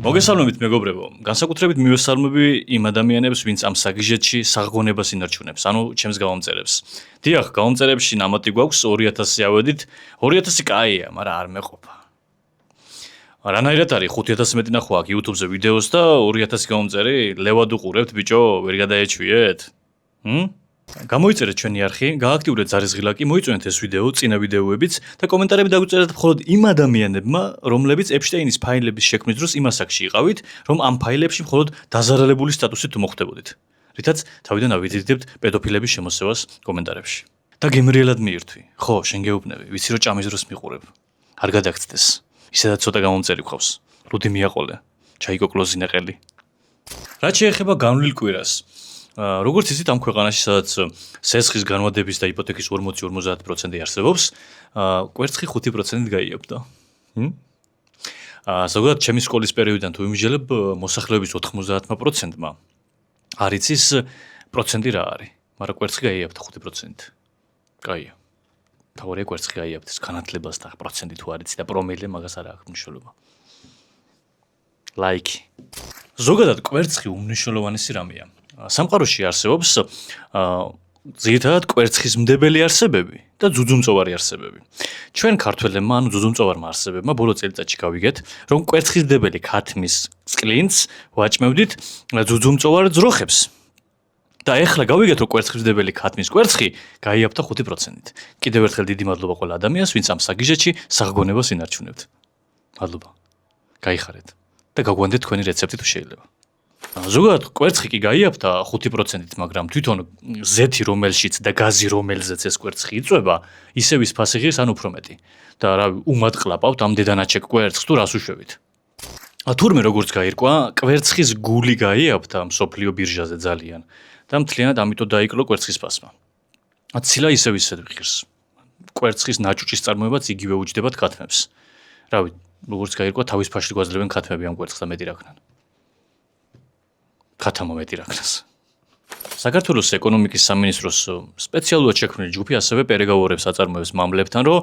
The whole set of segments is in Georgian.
მოგესალმებით მეგობრებო, განსაკუთრებით მივესალმები იმ ადამიანებს, ვინც ამ საგიჟეთში საღგონებას ინარჩუნებს, ანუ ჩემს გამომწერებს. დიახ, გამომწერებში ნამატი გვაქვს 2000-ი ავედით, 2000 კაია, მაგრამ არ მეყოფა. რანაირად არის 5000 მეტი ნახვა აქ YouTube-ზე ვიდეოს და 2000 გამომწერი, ლევად უყურებთ ბიჭო, ვერ გადაეჩვიეთ? გამოიწერეთ ჩვენი არხი, გააქტიურეთ ზარისღილაკი, მოიწონეთ ეს ვიდეო, წინა ვიდეოებიც და კომენტარები დაგვიწერეთ მხოლოდ იმ ადამიანებმა, რომლებიც ეპშტეინის ფაილების შექმნის დროს იმ ასაკში იყავით, რომ ამ ფაილებში მხოლოდ დაზარალებული სტატუსით მოხვდებოდით. რითაც თავიდან ავიზიტებთ პედოფილების შემოსევას კომენტარებში. და გემრიელად მიირთვი. ხო, შენ გეუბნები, ვიცი რომ ჭამის დროს მიყურებ. არ გადაგცდეს. ისედაც ცოტა გამომწერი გვყავს. რუდი მიაყოლე. ჩაიკოკლოზინე ყელი. რაც შეეხება განვლილ კვირას. როგორც იცით ამ ქვეყანაში სადაც სესხის განვადების და იპოთეკის 40-50% არსებობს, კვერცხი 5%-ით გაიაფდა. ზოგადად ჩემი სკოლის პერიოდიდან თუ ვიმსჯელებ მოსახლეობის 90%-მა არ იცის პროცენტი რა არის, მაგრამ კვერცხი გაიაფდა 5%-ით. კაია. თავარია კვერცხი გაიაფდეს განათლებას და პროცენტი თუ არ იცი და პრომილე მაგას არ აქვს მნიშვნელობა. ლაიკი. ზოგადად კვერცხი უმნიშვნელოვანესი რამეა. სამყაროში არსებობს ძირითადად კვერცხისმდებელი არსებები და ძუძუმწოვარი არსებები. ჩვენ ქართველებმა, ანუ ძუძუმწოვარმა არსებებმა ბოლო წელიწადში გავიგეთ, რომ კვერცხისმდებელი ქათმის წყლინს ვაჭმევდით ძუძუმწოვარ ძროხებს. და ეხლა გავიგეთ, რომ კვერცხისმდებელი ქათმის კვერცხი გაიაფთა 5%-ით. კიდევ ერთხელ დიდი მადლობა ყველა ადამიანს, ვინც ამ საგიჟეთში საღგონებას ინარჩუნებთ. მადლობა. გაიხარეთ და გაგვანდეთ თქვენი რეცეპტი თუ შეიძლება. ზოგადად კვერცხი კი გაიაფთა 5%-ით, მაგრამ თვითონ ზეთი რომელშიც და გაზი რომელზეც ეს კვერცხი იწვება, ისევ ის ფასი ღირს ან უფრო მეტი. და რავი, უმატყლაპავთ ამ დედანაჩეკ კვერცხს თუ რას უშვებით. თურმე როგორც გაირკვა, კვერცხის გული გაიაფთა მსოფლიო ბირჟაზე ძალიან და მთლიანად ამიტომ დაიკლო კვერცხის ფასმა. ცილა ისევ ღირს. კვერცხის ნაჭუჭის წარმოებაც იგივე უჯდებათ ქათმებს. რავი, როგორც გაირკვა, თავის ფაშით გვაძლევენ ქათმები ამ კვერცხს და მეტი რაქნან. ქათამა მეტი რაქნას. საქართველოს ეკონომიკის სამინისტროს სპეციალურად შექმნილი ჯგუფი ასევე პერეგაუორებს აწარმოებს მამლებთან, რომ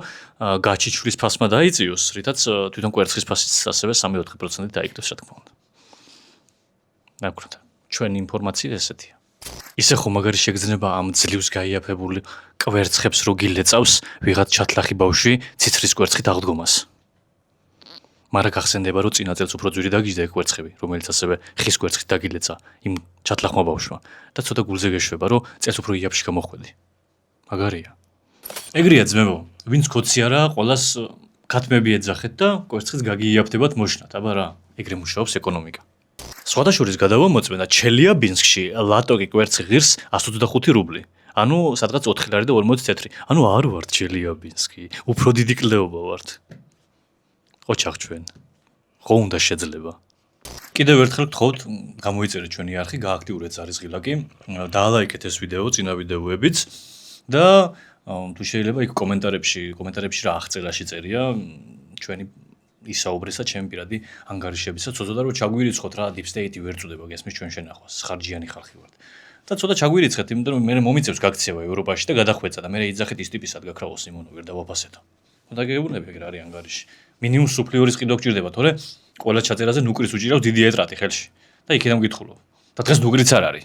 გაჩიჩვრის ფასმა დაიწიოს, რითაც თვითონ კვერცხის ფასიც ასევე 3-4%-ით დაიკლოს, რა თქმა უნდა. ნაკლად. ჩვენი ინფორმაცია ესეთია. ისე ხომ მაგარი შეგრძნება ამ ძლივს გაიაფებული კვერცხებს რო გილეწავს ვიღაც ჩათლახი ბავშვი ციცრის კვერცხით აღდგომას. მაგრამ გახსენდება, რომ წინა წელს უფრო ძვირი დაგიჯდა ეგ კვერცხები, რომელიც ასევე ხის კვერცხით დაგილეცა იმ ჩათლახმა ბავშვმა და ცოტა გულზე გეშვება, რომ წელს უფრო იაფში გამოხვედი. მაგარია. ეგრეა ძმებო, ვინც ქოცი არა, ყოველას ქათმები ეძახეთ და კვერცხიც გაგიიაფდებათ მოშნათ, აბა რა, ეგრე მუშაობს ეკონომიკა. სხვადასხვის გადავამოწმენა ჩელიაბინსკში ლატოკი კვერცხი ღირს 125 რუბლი. ანუ სადღაც 4 ლარი და 40 ცენტრი. ანუ არ ვარ ჩელიაბინსკი, უფრო დიდი კლდეობა ვართ. ოჩახ ჩვენ. ხო უნდა შეძლება. კიდევ ერთხელ გთხოვთ, გამოიწერეთ ჩვენი არხი, გააქტიურეთ ზარისღილაკი, დაალაიკეთ ეს ვიდეო, წინა ვიდეოებიც და თუ შეიძლება იქ კომენტარებში რა აღწერაში წერია, ჩვენი ისაუბრისა, ჩემი პირადი ანგარიშებისა, ცოტა რომ ჩაგვირიცხოთ რა deep state-ი ვერ წუდება გესმის ჩვენ შენახვას, ხარჯიანი ხალხი ვართ. და ცოტა ჩაგვირიცხეთ, იმიტომ რომ მე მომიწევს გაქცევა ევროპაში და გადახვეწა და მე იძახეთ ის ტიპისად გაქრაოს იმონო ვერ დავაფასეთო. და გეუბნები ეგ რა არის ანგარიში. მინიმუმ სუფლიორის ყიდვა გჭირდება, თორე ყველა ჩაწერაზე ნუკრის უჭირავს დიდი ეტრატი ხელში და იქიდან მკითხულობ. და დღეს ნუკრიც არ არის.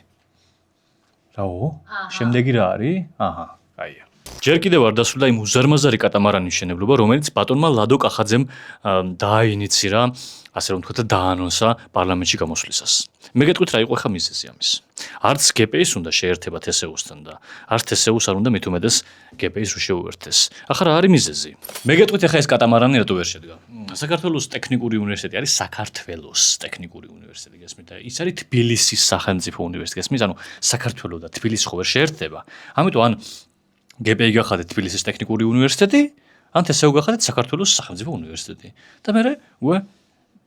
რაო? შემდეგი რა არის? აჰა, აია. ჯერ კიდევ არ დასრულდა იმ უზარმაზარი კატამარანის მშენებლობა, რომელიც ბატონმა ლადო კახაძემ დააინიცირა, ასე რომ ვთქვათ, დაანონსა პარლამენტში გამოსვლისას. მე გეტყვით რა იყო ხა მიზეზი ამის. არც გპ-ის უნდა შეერთება თსეუ-სთან და არც თსეუ-ს არ უნდა მით უმეტეს გპ-ის რო შეუერთდეს. ახლა რა არის მიზეზი? მე გეტყვით ხა ეს კატამარანი რატო ვერ შედგა? საქართველოს ტექნიკური უნივერსიტეტი არის საქართველოს ტექნიკური უნივერსიტეტი, გესმით? და ის არის თბილისის სახელმწიფო უნივერსიტეტი, გესმით? ანუ საქართველო და თბილისი ხო ვერ შეერთდება. ამიტომ ან გპ-ი გახადეთ თბილისის ტექნიკური უნივერსიტეტი, ან თსეუ გახადეთ საქართველოს სახელმწიფო უნივერსიტეტი. და მე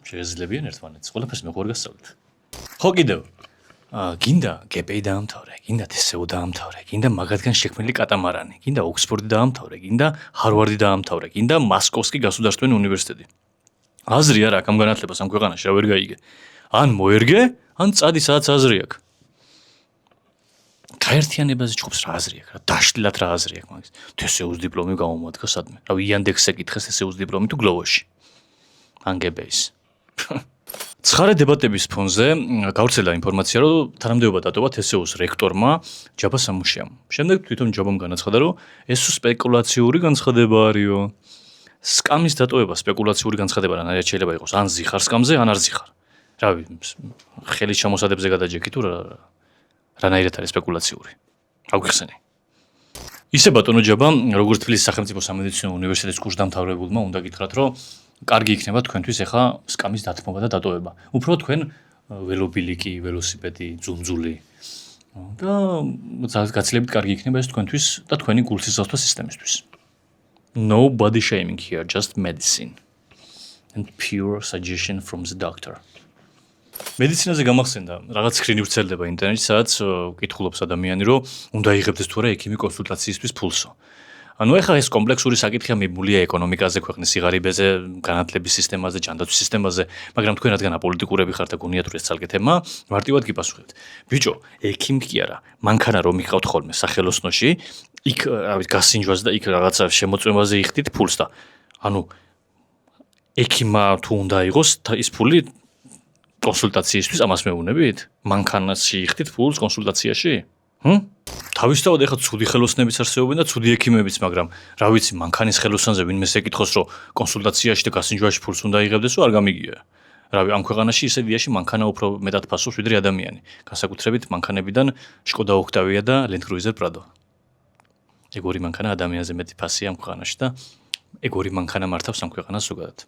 შეეძლებიან ერთმანეთს. ყველაფერს მე ხوار გასწავლეთ. ხო კიდევ გინდა გპ-ი დაამთავრე, გინდა თსეუ დაამთავრე, გინდა მაგათგან შექმნილი კატამარანი, გინდა ოქსფორდი დაამთავრე, გინდა ჰარვარდი დაამთავრე, გინდა მოსკოვსკი გასუდარსტვენი უნივერსიტეტი. აზრი არა აქ ამ განათლებას ამ ქვეყანაში რა ვერ გაიგე. ან მოერგე, ან წადი სადაც აზრი აქვს. გაერთიანებაზე ჭუბს რა აზრი აქვს, რა დაშლილად რა აზრი აქვს მაგის. თსეუ-ს დიპლომი გამომადგა სადმე. რავი, იანდექსზე კითხეს თსეუ-ს დიპლომი თუ გლოვოში. ან გპ-ის. ცხარე დებატების ფონზე გავრცელდა ინფორმაცია, რომ თანამდებობა დატოვა TSU-ს რექტორმა ჯაბა სამუშიამ. შემდეგ თვითონ ჯაბამ განაცხადა, რომ ეს სპეკულაციური განცხადება არისო. სკამის დატოვება სპეკულაციური განცხადება რანაირად შეიძლება იყოს, ან ზიხარ სკამზე, ან არ ზიხარ. რავი, ხელის ჩამოსადებზე გადაჯექი თუ რანაირად არის სპეკულაციური. აგვიხსენი. ისე ბატონო ჯაბა, როგორც თბილისის სახელმწიფო სამედიცინო უნივერსიტეტის კურსდამთავრებულმა უნდა გითხრათ, რომ კარგი იქნება თქვენთვის ახლა სკამის დათმობა და დატოვება. უფრო თქვენ ველობილიკი, ველოსიპედი, ძუნძული და გაცილებით კარგი იქნება ეს თქვენთვის და თქვენი გულსისხლოსთა სისტემისთვის. No body shaming here, just medicine and pure suggestion from the doctor. მედიცინაზე გამახსენდა რაღაც სკრინი ვრცელდება ინტერნეტში, სადაც კითხულობს ადამიანი, რომ უნდა იღებდეს თუ არა ექიმი კონსულტაციისთვის ფულსო. ანუ ეხლა ეს კომპლექსური საკითხია მიბმულია ეკონომიკაზე, ქვეყნის სიღარიბეზე, განათლების სისტემაზე, ჯანდაცვის სისტემაზე, მაგრამ თქვენ რადგან აპოლიტიკურები ხართ და გონიათ რომ ეს ცალკე თემა, მარტივად გიპასუხებთ. ბიჭო, ექიმ კი არა, მანქანა რომ იყავთ ხოლმე სახელოსნოში, იქ რავი გასინჯვას და იქ რაღაცა შემოწმებაზე იხდით ფულს და ანუ ექიმა თუ უნდა იყოს ის ფული კონსულტაციისთვის ამას მეუბნებით? მანქანაში იხდით ფულს კონსულტაციაში? თავისთავად ეხლა ცუდი ხელოსნებიც არსებობენ და ცუდი ექიმებიც, მაგრამ რა ვიცი, მანქანის ხელოსანზე ვინმე ეკითხოს, რომ კონსულტაციაში და გასინჯვაში ფულს უნდა იღებდეს, არ გამიგია. რავი, ამ ქვეყანაში ისე დიაში მანქანა უფრო მეტად ფასობს, ვიდრე ადამიანი. განსაკუთრებით მანქანებიდან Skoda Octavia და Land Cruiser Prado. ეგორი მანქანა ადამიანზე მეტი ფასია ამ ქვეყანაში და ეგორი მანქანა მართავს ამ ქვეყანას ზოგადად.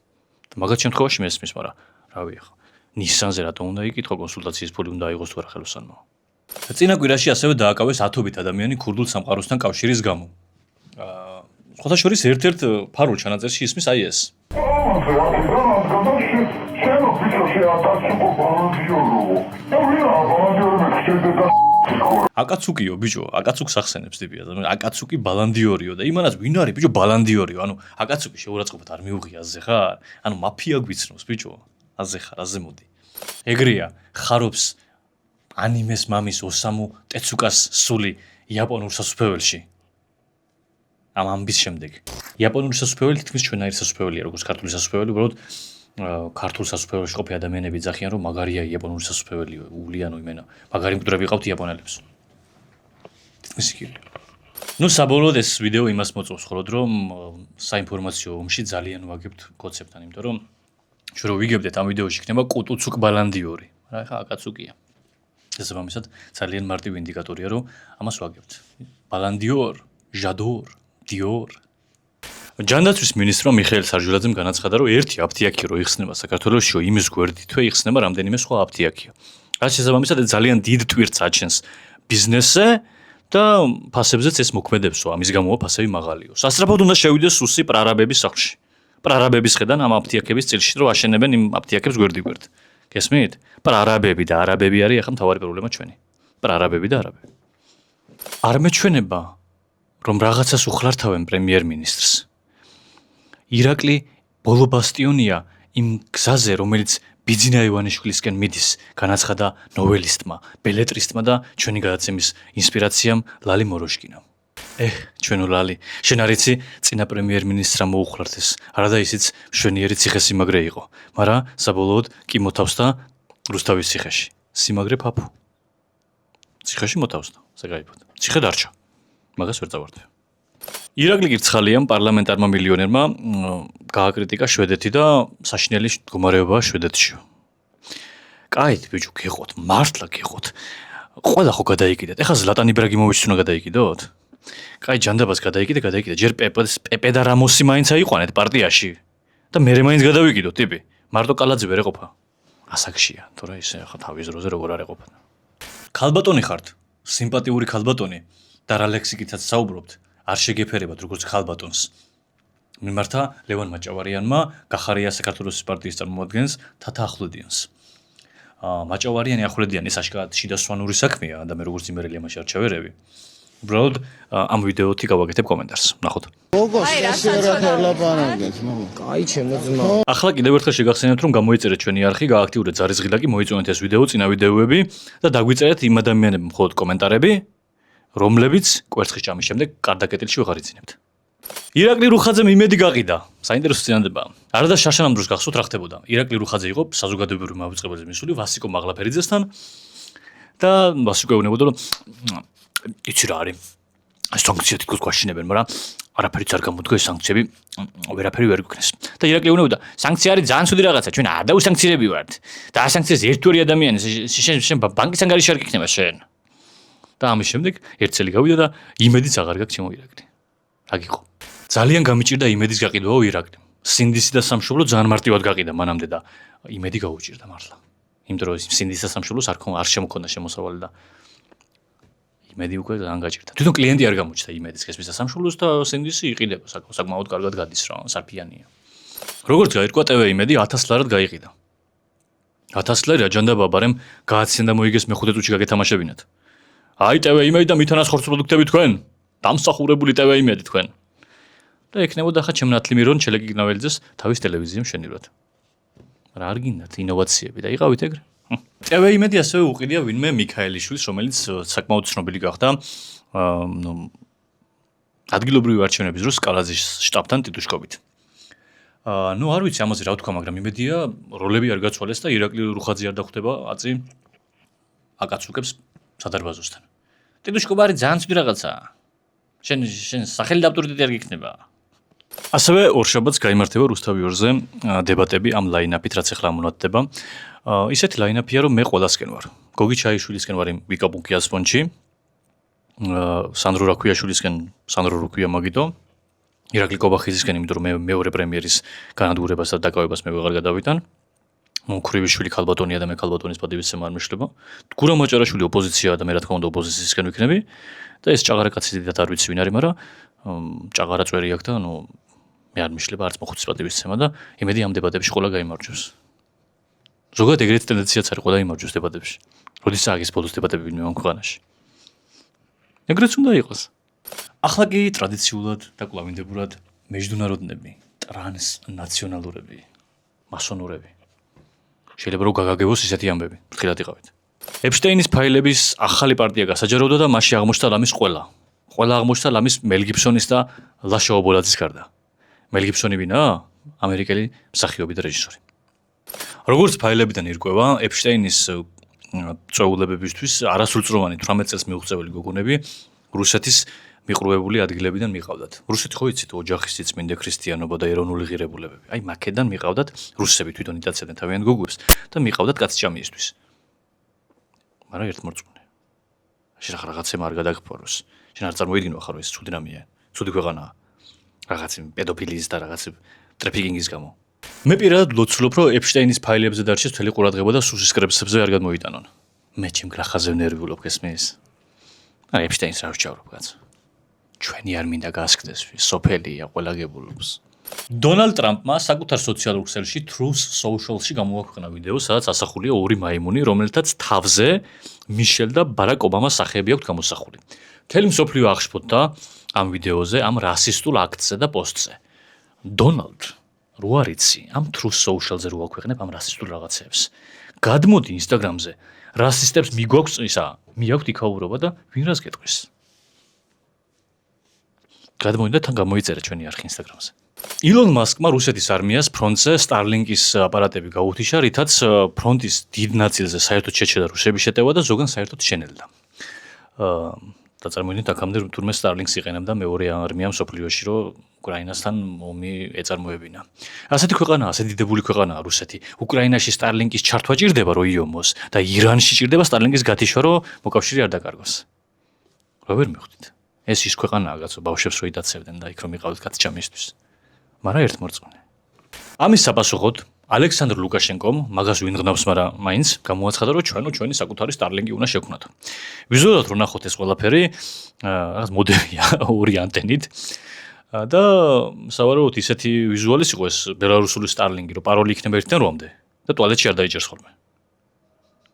მაგათ შემთხვევაში მესმის, მაგრამ რავი ახლა Nissan-ზე რატომ უნდა იკითხო კონსულტაციის ფული უნდა აიღოს თუ არა ხელოსანმა. წინა კვირაში ასევე დააკავეს 10-ობით ადამიანი ქურდულ სამყაროსთან კავშირის გამო. სხვათა შორის ერთ-ერთ ფარულ ჩანაწერში ისმის აი ეს. აკაცუკიო ბიჭო, აკაცუკს ახსენებს ტიპია, აკაცუკი ბალანდიორიო და იმანაც ვინ არის ბიჭო ბალანდიორიო, ანუ აკაცუკი შეურაცხყოფად არ მიუღია აზე ხარ? ანუ მაფია გვიცნობს ბიჭო, აზე ხარ, აზე მოდი. ეგრეა, ხარობს ანიმეს მამის ოსამუ ტეცუკას სული იაპონურ სასუფეველში. ამ ამბის შემდეგ. იაპონური სასუფეველი თითქმის ჩვენაირი სასუფეველია, როგორც ქართული სასუფეველი, უბრალოდ ქართულ სასუფეველში ყოფი ადამიანები ძახიან, რომ მაგარია იაპონური სასუფეველი, ულიანო იმენა. მაგარი მკვდრები ყავთ იაპონელებს. თითქმის იგივე. ნუ საბოლოოდ ეს ვიდეო იმას მოწევს ხოლოდ, რომ საინფორმაციო ომში ძალიან ვაგებთ კონცეპტთან, იმიტომ რომ ჩვენ რო ვიგებდეთ ამ ვიდეოში იქნება კუტუცუკ ბალანდიორი. რა ხა აკაცუკია. შესაბამისად ძალიან მარტივი ინდიკატორია, რომ ამას ვაგებთ. ბალანდიორ, ჟადორ, დიორ. ჯანდაცვის მინისტრმა მიხეილ სარჟულაძემ განაცხადა, რომ ერთი აფთიაქი რო იხსნება საქართველოსში, იმის გვერდითვე იხსნება რამდენიმე სხვა აფთიაქია. რაც შესაბამისად ძალიან დიდ ტვირთს აჩენს ბიზნესზე და ფასებზეც ეს მოქმედებს, რომ ამის გამო ფასები მაღალიო. სასწრაფოდ უნდა შევიდეს სუსი პრარაბების სახლში. პრარაბების ხედან ამ აფთიაქების წილში რომ აშენებენ იმ აფთიაქებს გვერდიგვერდ. გესმით? პრარაბები და არაბები არის ახლა მთავარი პრობლემა ჩვენი. პრარაბები და არაბები. არ მეჩვენება რომ რაღაცას უხლართავენ პრემიერ-მინისტრს. ირაკლი ბოლო ბასტიონია იმ გზაზე, რომელიც ბიძინა ივანიშვილისკენ მიდის, განაცხადა ნოველისტმა, ბელეტრისტმა და ჩვენი გადაცემის ინსპირაციამ ლალი მოროშკინამ. ჩვენო ლალი, შენ არ იცი, წინა პრემიერ-მინისტრმა მოუხლართეს. არა და ისიც მშვენიერი ციხესიმაგრე იყო, მაგრამ საბოლოოდ კი მოთავსდა რუსთავის ციხეში. სიმაგრე ფაფუ. ციხეში მოთავსდა, საკაიფოდ. ციხე დარჩა. მაგას ვერ წავარდე. ირაკლი კირცხალიამ პარლამენტარმა მილიონერმა გააკრიტიკა შვედეთი და საშინელი მდგომარეობაა შვედეთშიო. კაი, ბიჭო, გეყოთ, მართლა გეყოთ. ყველა ხო გადაიკიდეთ. ეხლა ზლატან იბრაგიმოვიჩს უნდა გადაიკიდოთ? კაი, ჯანდაბას გადაიკიდე. ჯერ პეპე და რამოსი მაინც აიყვანეთ პარტიაში და მერე მაინც გადავიკიდოთ, ტიპი. მარტო კალაძე ვერ ეყოფა. ასაკშია, თორე ისე ახლა თავის დროზე როგორ არ ეყოფა. ქალბატონი ხართ, სიმპათიური ქალბატონი და რა ლექსიკითაც საუბრობთ. არ შეგეფერებათ როგორც ქალბატონს. მიმართა ლევან მაჭავარიანმა გახარია საქართველოს პარტიის წარმომადგენელს თათა ახვლედიანს. მაჭავარიანი ახვლედიანი ეს აშკარად შიდასვანური საქმეა და მე როგორც იმერელი ამაში არ ჩავერევი. უბრალოდ ამ ვიდეოთი გავაკეთებ კომენტარს. ნახოთ. კაი, ჩემო ძმა. ახლა კიდევ ერთხელ შეგახსენებთ, რომ გამოიწერეთ ჩვენი არხი, გააქტიურეთ ზარისღილაკი, მოიწონეთ ეს ვიდეო, წინა ვიდეოები და დაგვიწერეთ იმ ადამიანებმა მხოლოდ კომენტარები, რომლებიც კვერცხის ჭამის შემდეგ კარდაკეტილში ვეღარ იცინებთ. ირაკლი რუხაძემ იმედი გაყიდა. საინტერესო წინადადებაა. არადა შაშანამ დროს გახსოვთ რა ხდებოდა. ირაკლი რუხაძე იყო საზოგადოებრივი მავიწყებელზე მისული ვასიკო მაღლაფერიძესთან და ვასიკო ეუბნებოდა რომ იცი რა არის სანქცია თითქოს გვაშინებენ, მაგრამ არაფერიც არ გამოდგა ეს სანქციები ვერაფერი ვერ გვქნეს. და ირაკლი ეუბნებოდა სანქცია არის ძალიან ცუდი რაღაცა, ჩვენ არ დაუსანქცირები ვართ. და ასანქციას ერთგვარი ადამიანი შენ ბანკის ანგარიში არ გიქნება შენ. და ამის შემდეგ ერთ წელი გავიდა და იმედიც აღარ გაქვს ჩემო ირაკლი. რა გიყო? ძალიან გამიჭირდა იმედის გაყიდვაო ირაკლი. სინდისი და სამშობლო ძალიან მარტივად გაყიდა მანამდე და იმედი გაუჭირდა მართლა. იმიტომ რომ სინდისი და სამშობლოს არ შემოქონდა შემოსავალი და იმედი უკვე ძალიან გაჭირდა. თვითონ კლიენტი არ გამოჩნდა იმედის გესმის და სამშობლოს და სინდისი იყიდება საკმაოდ კარგად გადის რა, სარფიანია. როგორც გაირკვა TV იმედი 1000 ლარად გაიყიდა. 1000 ლარი აჯანდა ბაბარემ გააციან და მოიგეს მეხუთე წუთში გაგეთამაშებინათ. აი TV იმედი და მითანას ხორცო პროდუქტები თქვენ. დამსახურებული TV იმედი თქვენ. და ეკნებოდა ხა ჩემნათლი მირონ ჩელეკიგნაველიძეს თავის ტელევიზიამ შენივრად. რა არ გინდათ ინოვაციები და იყავით ეგრე. TV იმედი ასევე უყიდია ვინმე მიქაელიშვილს, რომელიც საკმაოდ ცნობილი გახდა ადგილობრივი არჩევნების დროს სკალაძის შტაბთან ტიტუშკობით. არ ვიცი ამაზე რა ვთქვა, მაგრამ იმედია როლები არ გაცვალეს და ირაკლი რუხაძე არ დახვდება აწი აკაცუკებს სადარბაზოსთან. ტიტუშკობა არის ძალიან ცუდი რაღაცაა. შენ სახელი და ავტორიტეტი არ გიქნება. ასევე ორშაბათს გაიმართება რუსთავი 2-ზე დებატები ამ ლაინაპით, რაც ახლა მონათდება. ისეთი ლაინაპია, რომ მე ყველასკენ ვარ. გოგი ჩაიშვილისკენ ვარ იმ ვიკაპუნკიას ფონდში. სანდრო რაქვიაშვილისკენ სანდრო რუქვია მაგიტო. ირაკლი კობახიძისკენ, იმიტომ რომ მე მეორე პრემიერის განადგურებას და დაკავებას მე ვეღარ გადავიდან. მუქრივიშვილი ქალბატონია და მე ქალბატონის პატივისცემა არ მეშლება. გურა მაჭარაშვილი ოპოზიციაა და მე რა თქმა უნდა ოპოზიციისკენ ვიქნები. და ეს ჭაღარა კაცი დიდად არ ვიცი ვინ არის, მაგრამ ჭაღარა წვერი აქვს და მე არ მეშლება არც მოხუცის პატივისცემა და იმედი ამ დებატებში ყველა გაიმარჯვებს. ზოგადად ეგრეთ ტენდენციაც არის ყველა იმარჯვებს დებატებში. როდესაც აგის ბოლოს დებატები ვინმე ამ ქვეყანაში. ეგრეც უნდა იყოს. ახლა კი ტრადიციულად და კვლავინდებურად მეჯდუნაროდნები, ტრანსნაციონალურები, მასონურები. შეიძლება რომ გაგაგებოს ისეთი ამბები, ფრთხილად იყავით. ეპშტეინის ფაილების ახალი პარტია გასაჯაროვდა და მასში აღმოჩნდა ლამის ყველა აღმოჩნდა ლამის მელ გიბსონის და ლაშა ობოლაძის გარდა. მელ გიბსონი ვინაა? ამერიკელი მსახიობი და რეჟისორი. როგორც ფაილებიდან ირკვევა, ეპშტეინის წვეულებებისთვის არასრულწლოვანი 18 წელს მიუღწეველი გოგონები რუსეთის მიყრუებული ადგილებიდან მიყავდათ. რუსეთი ხო იცით, ოჯახის სიწმინდე, ქრისტიანობა და ეროვნული ღირებულებები. აი მაქედან მიყავდათ რუსები თვითონ იტაცებდნენ თავიანთ გოგოებს და მიყავდათ კაცჭამიისთვის. მაგრამ ერთ მორწმუნე. შენ რაღაცემ არ გადაგფოროს. შენ არ წარმოიდგინო ხარ ეს ცუდი რამეა, ცუდი ქვეყანაა. რაღაც პედოფილიის და რაღაც ტრაფიკინგის გამო. მე პირადად ლოცულობ, რომ ეპშტეინის ფაილებზე დარჩეს მთელი ყურადღება და სუსისკრებსებზე არ გადმოიტანონ. მე ჩემ გრახაზე ვნერვიულობ გესმის. არა ეპშტეინს რა ვსჯავრობ კაც. ჩვენი არ მინდა გასკდეს, სოფელია ყველა გებულობს. დონალდ ტრამპმა საკუთარ სოციალურ ქსელში Truth Social-ში გამოაქვეყნა ვიდეო, სადაც ასახულია ორი მაიმუნი, რომელთაც თავზე მიშელ და ბარაკ ობამას სახეები აქვთ გამოსახული. მთელი მსოფლიო აღშფოთდა ამ ვიდეოზე, ამ რასისტულ აქტზე და პოსტზე. დონალდ, რო არ იცი, ამ Truth Social-ზე რო აქვეყნებ ამ რასისტულ რაღაცებს. გადმოდი Instagram-ზე, რასისტებს მიგვაქვს მიაქვთ იქაურობა და ვინ რას გეტყვის. გადმოდი და თან გამოიწერა ჩვენი არხი Instagram-ზე. ილონ მასკმა რუსეთის არმიას ფრონტზე Starlink-ის აპარატები გაუთიშა, რითაც ფრონტის დიდ ნაწილზე საერთოდ შეჩერდა რუსები შეტევა და ზოგან საერთოდ შენელდა. დაწარმოიდეთ აქამდე თურმე Starlink-ს იყენებდა მეორე არმია მსოფლიოში, რომ უკრაინასთან ომი ეწარმოებინა. ასეთი ქვეყანაა, ასეთი დიდებული ქვეყანაა რუსეთი. უკრაინაში Starlink-ის ჩართვა ჭირდება, რომ იომოს და ირანში ჭირდება Starlink-ის გათიშვა, რომ მოკავშირე არ დაკარგოს. რა ვერ მიხვდით? ეს ის ქვეყანაა, კაცო, ბავშვებს რო იტაცებდნენ და იქ რომ იყავდეთ კაცჭამისთვის. მაგრამ ერთ მორწმუნე. ამის საპასუხოდ ალექსანდრ ლუკაშენკომ მაგას ვინ ღნავს, მაგრამ მაინც გამოაცხადა, რომ ჩვენი საკუთარი Starlink-ი უნდა შექმნათ. ვიზუალურად რო ნახოთ ეს ყველაფერი, რაღაც მოდელია ორი ანტენით და სავარაუდოდ ისეთი ვიზუალის იყო ეს ბელარუსული Starlink-ი, რომ პაროლი იქნება 1-დან 8-მდე და ტუალეტში არ დაიჭერს ხოლმე.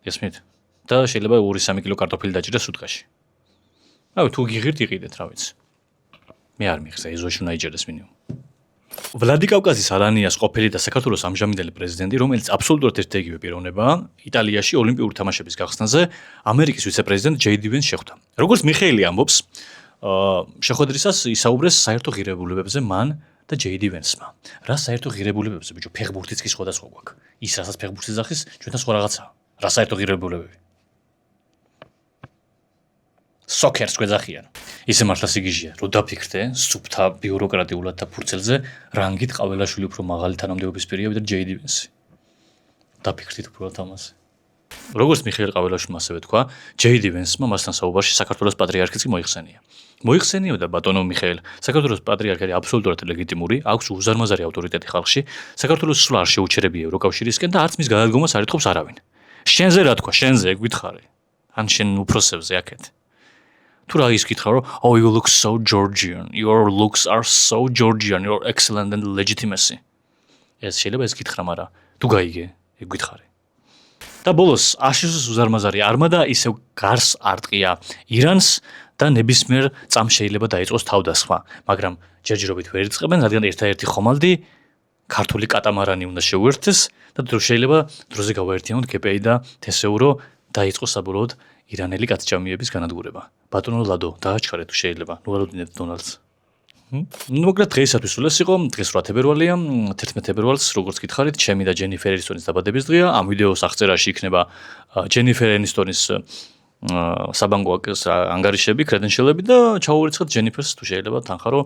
გესმით? და შეიძლება 2-3 კილო კარტოფილი დაჭირდეს სუტყაში. რავი, თუ გიღირთ იყიდეთ, რა ვიცი. მე არ მიხსა, ეზოში უნდა იჭერდეს მინიმუმ. ვლადიკავკაზის ალანიას ყოფილი და საქართველოს ამჟამინდელი პრეზიდენტი, რომელიც აბსოლუტურად ერთდაიგივე პიროვნებაა, იტალიაში ოლიმპიური თამაშების გახსნაზე ამერიკის ვიცე-პრეზიდენტ ჯეი დი ვენს შეხვდა. როგორც მიხეილი ამბობს, შეხვედრისას ისაუბრეს საერთო ღირებულებებზე მან და ჯეიდი ვენსმა. რა საერთო ღირებულებებზე, ბიჭო, ფეხბურთიც კი სხვადასხვა გვაქვს. ის რასაც ფეხბურთს ეძახის, ჩვენთან სხვა რაღაცაა. რა საერთო ღირებულებები? სოკერს გვეძახიან. ისე მართლა სიგიჟეა, რომ დაფიქრდე, სუფთა ბიუროკრატიულად და ფურცელზე რანგით ყაველაშვილი უფრო მაღალი თანამდებობის პირია ვიდრე ჯეიდი ვენსი. დაფიქრდით უბრალოდ ამაზე. როგორც მიხეილ ყაველაშვილმა ასევე თქვა, ჯეიდი ვენსმა მასთან საუბარში საქართველოს პატრიარქიც კი მოიხსენია. მოიხსენიოდა ბატონო მიხეილ, საქართველოს პატრიარქი არის აბსოლუტურად ლეგიტიმური, აქვს უზარმაზარი ავტორიტეტი ხალხში, საქართველოს სვლა არ შეუჩერებია ევროკავშირისკენ და არც მის გადადგომას არ ეთხოვს არავინ. შენზე რა თქვა, შენზე ეგ გითხარი. ან შენ უფროსებზე აქეთ. თუ რა ის გითხრა, რომ oh you look so Georgian, your looks are so Georgian, you're excellent and legitimacy. ეს შეიძლება ეს გითხრა, მაგრამ თუ გაიგე, ეგ გითხარი. და ბოლოს აშშ-ის უზარმაზარი არმადა ისევ გარს არტყია ირანს და ნებისმიერ წამს შეიძლება დაიწყოს თავდასხმა, მაგრამ ჯერჯერობით ვერ იწყებენ, რადგან ერთადერთი ხომალდი ქართული კატამარანი უნდა შეუერთდეს და შეიძლება დროზე გავაერთიანოთ გპ და თსეუ, რომ დაიწყოს საბოლოოდ ირანელი კაცჭამიების განადგურება. ბატონო ლადო, დააჩქარეთ თუ შეიძლება. ნუ არ უდინეთ დონალდს. მოკლედ დღეისათვის სულ ეს იყო. დღეს 8 თებერვალია. 11 თებერვალს, როგორც გითხარით, ჩემი და ჯენიფერ ენისტონის დაბადების დღეა. ამ ვიდეოს აღწერაში იქნება ჯენიფერ ენისტონის საბანკო ანგარიშები, კრედენშიალები და ჩაუვარიცხოთ ჯენიფერს თუ შეიძლება თანხა რომ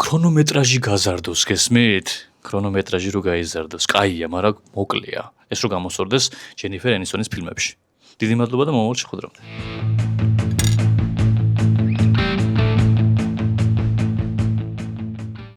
ქრონომეტრაჟი გაზარდოს, გესმით? ქრონომეტრაჟი რო გაიზარდოს. კაია, მაგრამ მოკლეა. ეს რო გამოსორდეს ჯენიფერ ენისტონის ფილმებში. დიდი მადლობა და მომავალ შეხვედრამდე.